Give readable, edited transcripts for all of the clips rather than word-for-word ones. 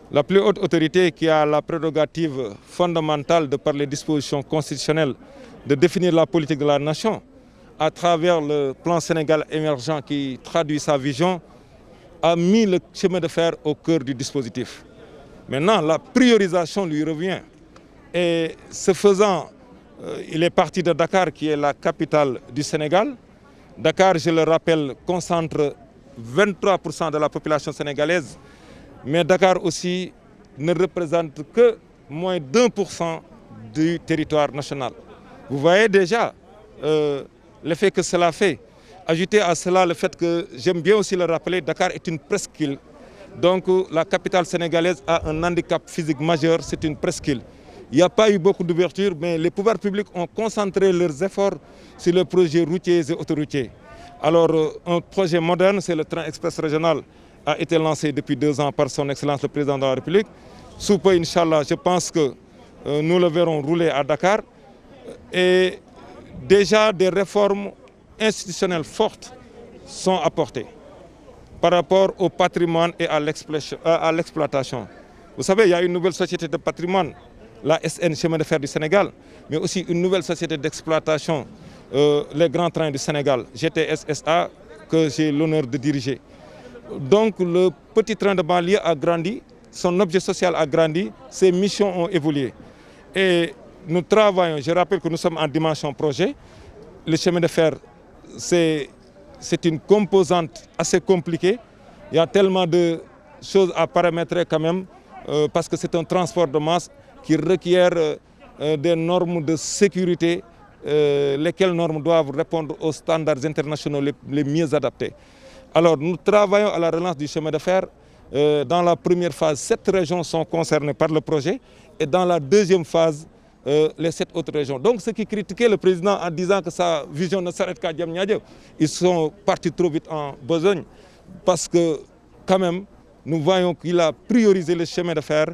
La plus haute autorité qui a la prérogative fondamentale de par les dispositions constitutionnelles de définir la politique de la nation à travers le plan Sénégal émergent qui traduit sa vision, a mis le chemin de fer au cœur du dispositif. Maintenant, la priorisation lui revient. Et ce faisant, il est parti de Dakar, qui est la capitale du Sénégal. Dakar, je le rappelle, concentre 23% de la population sénégalaise. Mais Dakar aussi ne représente que moins d'1% du territoire national. Vous voyez déjà l'effet que cela fait. Ajoutez à cela le fait que, j'aime bien aussi le rappeler, Dakar est une presqu'île. Donc la capitale sénégalaise a un handicap physique majeur, c'est une presqu'île. Il n'y a pas eu beaucoup d'ouverture, mais les pouvoirs publics ont concentré leurs efforts sur les projets routiers et autoroutiers. Alors un projet moderne, c'est le train express régional, a été lancé depuis 2 ans par son Excellence le Président de la République. Sous peu, Inch'Allah, je pense que nous le verrons rouler à Dakar. Et déjà des réformes institutionnelles fortes sont apportées par rapport au patrimoine et à l'exploitation. Vous savez, il y a une nouvelle société de patrimoine, la SN Chemin de fer du Sénégal, mais aussi une nouvelle société d'exploitation, les grands trains du Sénégal, GTS SA, que j'ai l'honneur de diriger. Donc le petit train de banlieue a grandi, son objet social a grandi, ses missions ont évolué. Et nous travaillons, je rappelle que nous sommes en dimension projet. Le chemin de fer, c'est une composante assez compliquée. Il y a tellement de choses à paramétrer quand même, parce que c'est un transport de masse qui requiert des normes de sécurité, lesquelles normes doivent répondre aux standards internationaux les mieux adaptés. Alors nous travaillons à la relance du chemin de fer. Dans la première phase, 7 régions sont concernées par le projet et dans la deuxième phase, les 7 autres régions. Donc ceux qui critiquaient le président en disant que sa vision ne s'arrête qu'à Diamniadio, ils sont partis trop vite en besogne parce que quand même, nous voyons qu'il a priorisé le chemin de fer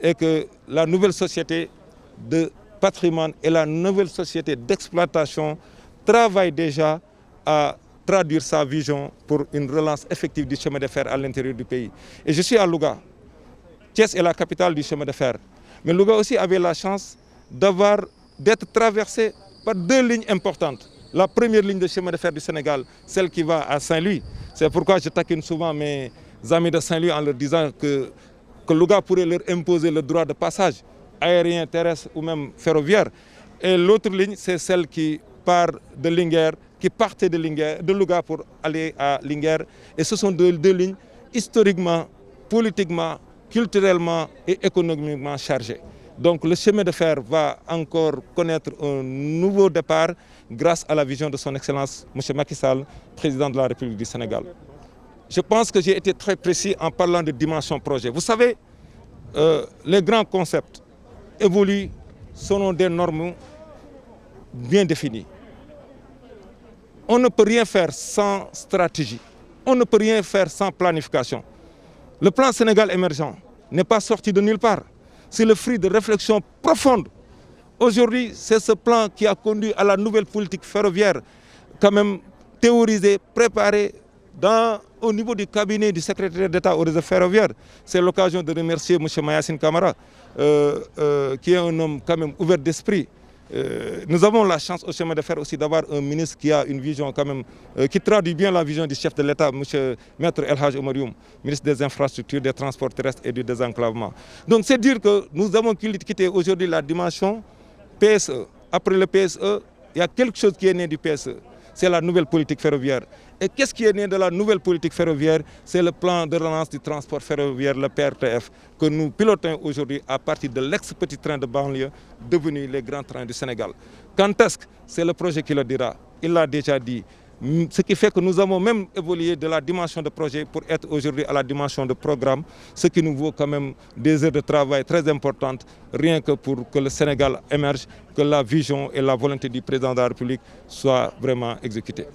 et que la nouvelle société de patrimoine et la nouvelle société d'exploitation travaillent déjà à traduire sa vision pour une relance effective du chemin de fer à l'intérieur du pays. Et je suis à Louga. Thiès est la capitale du chemin de fer. Mais Louga aussi avait la chance d'être traversé par 2 lignes importantes. La première ligne de chemin de fer du Sénégal, celle qui va à Saint-Louis. C'est pourquoi je taquine souvent mes amis de Saint-Louis en leur disant que Louga pourrait leur imposer le droit de passage aérien, terrestre ou même ferroviaire. Et l'autre ligne, c'est celle qui part de Linguère, qui partait de Louga pour aller à Linguère. Et ce sont 2 lignes historiquement, politiquement, culturellement et économiquement chargées. Donc le chemin de fer va encore connaître un nouveau départ grâce à la vision de son Excellence, M. Macky Sall, président de la République du Sénégal. Je pense que j'ai été très précis en parlant de dimension projet. Vous savez, les grands concepts évoluent selon des normes bien définies. On ne peut rien faire sans stratégie. On ne peut rien faire sans planification. Le plan Sénégal émergent n'est pas sorti de nulle part. C'est le fruit de réflexions profondes. Aujourd'hui, c'est ce plan qui a conduit à la nouvelle politique ferroviaire, quand même théorisée, préparée au niveau du cabinet du secrétaire d'État au réseau ferroviaire. C'est l'occasion de remercier M. Mayacine Camara, qui est un homme quand même ouvert d'esprit. Nous avons la chance au chemin de fer aussi d'avoir un ministre qui a une vision quand même, qui traduit bien la vision du chef de l'État, M. Maître El Hadj Oumar Youm, ministre des Infrastructures, des Transports terrestres et du désenclavement. Donc c'est dire que nous avons quitté aujourd'hui la dimension PSE. Après le PSE, il y a quelque chose qui est né du PSE. C'est la nouvelle politique ferroviaire. Et qu'est-ce qui est né de la nouvelle politique ferroviaire? C'est le plan de relance du transport ferroviaire, le PRTF, que nous pilotons aujourd'hui à partir de l'ex-petit train de banlieue devenu les grands trains du Sénégal. Quand est-ce que c'est le projet qui le dira? Il l'a déjà dit. Ce qui fait que nous avons même évolué de la dimension de projet pour être aujourd'hui à la dimension de programme, ce qui nous vaut quand même des heures de travail très importantes, rien que pour que le Sénégal émerge, que la vision et la volonté du président de la République soient vraiment exécutées.